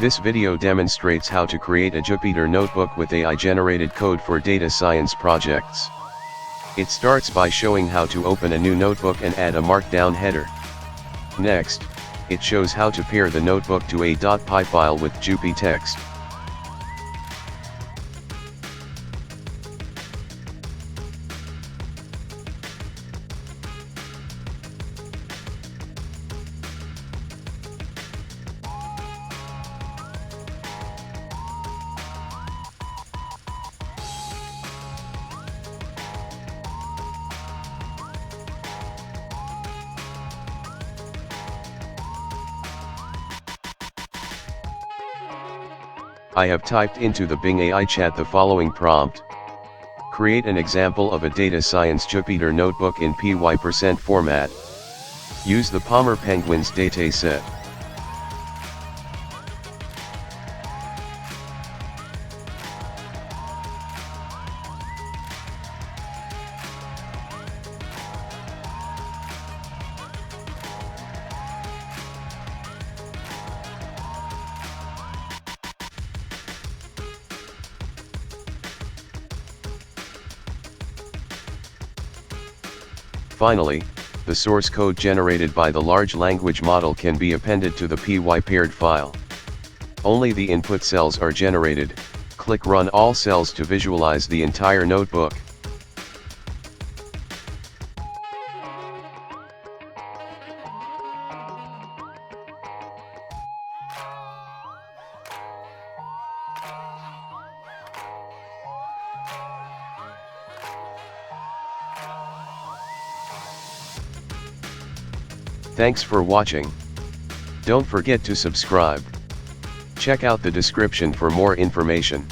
This video demonstrates how to create a Jupyter notebook with AI-generated code for data science projects. It starts by showing how to open a new notebook and add a markdown header. Next, it shows how to pair the notebook to a .py file with Jupyter. I have typed into the Bing AI chat the following prompt. Create an example of a data science Jupyter notebook in py% format. Use the Palmer Penguins dataset. Finally, the source code generated by the large language model can be appended to the py paired file. Only the input cells are generated. Click Run all cells to visualize the entire notebook. Thanks for watching. Don't forget to subscribe. Check out the description for more information.